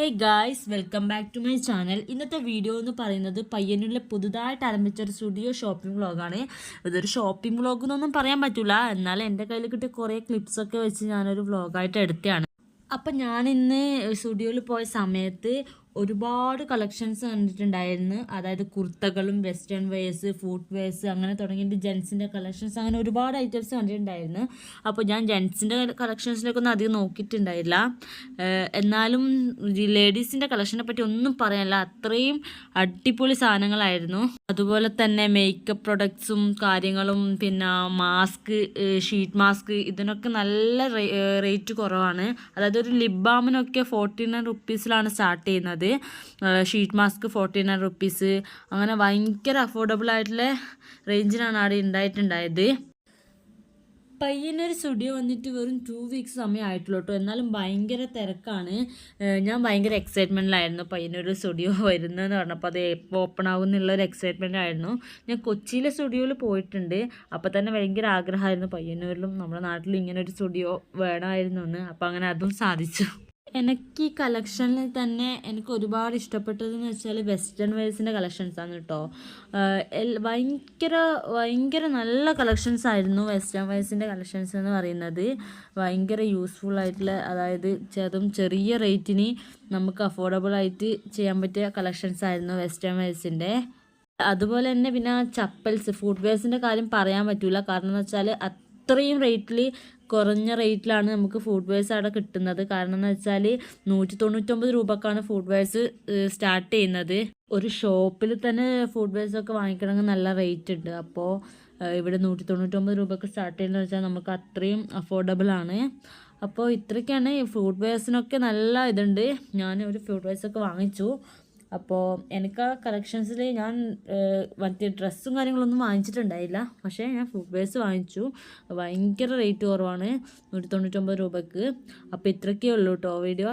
Hey guys, welcome back to my channel. ഇന്നത്തെ video എന്ന് പറയുന്നത് പയ്യന്നൂരിലെ പുതുതായിട്ട് ആരംഭിച്ച ഒരു സ്റ്റുഡിയോ ഷോപ്പിംഗ് വ്ളോഗാണ്. ഇതൊരു ഷോപ്പിംഗ് വ്ളോഗ് എന്നൊന്നും പറയാൻ പറ്റില്ല, എന്നാൽ എൻ്റെ കയ്യിൽ കിട്ടിയ കുറേ ക്ലിപ്സൊക്കെ വെച്ച് ഞാനൊരു വ്ളോഗായിട്ട് എടുത്തതാണ്. അപ്പം ഞാനിന്ന് സ്റ്റുഡിയോയിൽ പോയ സമയത്ത് ഒരുപാട് കളക്ഷൻസ് കണ്ടിട്ടുണ്ടായിരുന്നു. അതായത് കുർത്തകളും വെസ്റ്റേൺ വെയേഴ്സ്, ഫുഡ് വെയേഴ്സ്, അങ്ങനെ തുടങ്ങിയിട്ട് ജെൻസിൻ്റെ കളക്ഷൻസ്, അങ്ങനെ ഒരുപാട് ഐറ്റംസ് കണ്ടിട്ടുണ്ടായിരുന്നു. അപ്പോൾ ഞാൻ ജെൻസിൻ്റെ കളക്ഷൻസിലേക്കൊന്നും അധികം നോക്കിയിട്ടുണ്ടായില്ല. എന്നാലും ലേഡീസിൻ്റെ കളക്ഷനെ പറ്റി ഒന്നും പറയാനില്ല, അത്രയും അടിപൊളി സാധനങ്ങളായിരുന്നു. അതുപോലെ തന്നെ മേക്കപ്പ് പ്രൊഡക്ട്സും കാര്യങ്ങളും, പിന്നെ മാസ്ക്, ഷീറ്റ് മാസ്ക്, ഇതിനൊക്കെ നല്ല റേറ്റ് കുറവാണ്. അതായത് ഒരു ലിപ് ബാമിനൊക്കെ 49 റുപ്പീസിലാണ് സ്റ്റാർട്ട് ചെയ്യുന്നത്. ഷീറ്റ് മാസ്ക് 49 റുപ്പീസ്, അങ്ങനെ ഭയങ്കര അഫോർഡബിൾ ആയിട്ടുള്ള റേഞ്ചിലാണ് അവിടെ ഉണ്ടായിട്ടുണ്ടായത്. പയ്യന്നൂർ സ്റ്റുഡിയോ വന്നിട്ട് വെറും 2 വീക്സ് സമയമായിട്ടുള്ളൂ കേട്ടോ. എന്നാലും ഭയങ്കര തിരക്കാണ്. ഞാൻ ഭയങ്കര എക്സൈറ്റ്മെൻറ്റിലായിരുന്നു പയ്യന്നൂർ സ്റ്റുഡിയോ വരുന്നതെന്ന് പറഞ്ഞപ്പോൾ അത് എപ്പോൾ ഓപ്പൺ ആകും എന്നുള്ളൊരു എക്സൈറ്റ്മെൻറ്റായിരുന്നു. ഞാൻ കൊച്ചിയിലെ സ്റ്റുഡിയോയിൽ പോയിട്ടുണ്ട്. അപ്പോൾ തന്നെ ഭയങ്കര ആഗ്രഹമായിരുന്നു പയ്യന്നൂരിലും നമ്മുടെ നാട്ടിലും ഇങ്ങനെ ഒരു സ്റ്റുഡിയോ വേണമായിരുന്നു എന്ന്. അപ്പോൾ അങ്ങനെ അതും സാധിച്ചു. എനിക്ക് ഈ കളക്ഷനിൽ തന്നെ എനിക്ക് ഒരുപാട് ഇഷ്ടപ്പെട്ടതെന്ന് വെച്ചാൽ വെസ്റ്റേൺ വെയേഴ്സിൻ്റെ കളക്ഷൻസാണ് കേട്ടോ. ഭയങ്കര നല്ല കളക്ഷൻസ് ആയിരുന്നു വെസ്റ്റേൺ വെയേഴ്സിൻ്റെ കളക്ഷൻസ് എന്ന് പറയുന്നത്. ഭയങ്കര യൂസ്ഫുൾ ആയിട്ടുള്ള, അതായത് അതും ചെറിയ റേറ്റിന് നമുക്ക് അഫോർഡബിൾ ആയിട്ട് ചെയ്യാൻ പറ്റിയ കളക്ഷൻസ് ആയിരുന്നു വെസ്റ്റേൺ വെയേഴ്സിൻ്റെ. അതുപോലെ തന്നെ പിന്നെ ചപ്പൽസ്, ഫുഡ് വെയേഴ്സിൻ്റെ കാര്യം പറയാൻ പറ്റില്ല. കാരണം എന്ന് വെച്ചാൽ അത്രയും റേറ്റിൽ, കുറഞ്ഞ റേറ്റിലാണ് നമുക്ക് ഫുഡ് വെയേഴ്സ് അവിടെ കിട്ടുന്നത്. കാരണം എന്ന് വെച്ചാൽ 199 രൂപക്കാണ് ഫുഡ് വെയേഴ്സ് സ്റ്റാർട്ട് ചെയ്യുന്നത്. ഒരു ഷോപ്പിൽ തന്നെ ഫുഡ് വെയേഴ്സ് ഒക്കെ വാങ്ങിക്കണമെങ്കിൽ നല്ല റേറ്റ് ഉണ്ട്. അപ്പോൾ ഇവിടെ 199 രൂപക്ക് സ്റ്റാർട്ട് ചെയ്യുന്നത് വെച്ചാൽ നമുക്ക് അത്രയും അഫോർഡബിൾ ആണ്. അപ്പോൾ ഇത്രയ്ക്കാണ്. ഫുഡ് വെയേഴ്സിനൊക്കെ നല്ല ഇതുണ്ട്. ഞാൻ ഒരു ഫുഡ് വെയേഴ്സൊക്കെ വാങ്ങിച്ചു. അപ്പോൾ എനിക്ക് ആ കളക്ഷൻസിൽ ഞാൻ മറ്റേ ഡ്രസ്സും കാര്യങ്ങളൊന്നും വാങ്ങിച്ചിട്ടുണ്ടായില്ല, പക്ഷേ ഞാൻ ഫുഡ് വെയേഴ്സ് വാങ്ങിച്ചു. ഭയങ്കര റേറ്റ് കുറവാണ്, 199 രൂപക്ക്. അപ്പോൾ ഇത്രയൊക്കെ ഉള്ളൂ കേട്ടോ വീഡിയോ.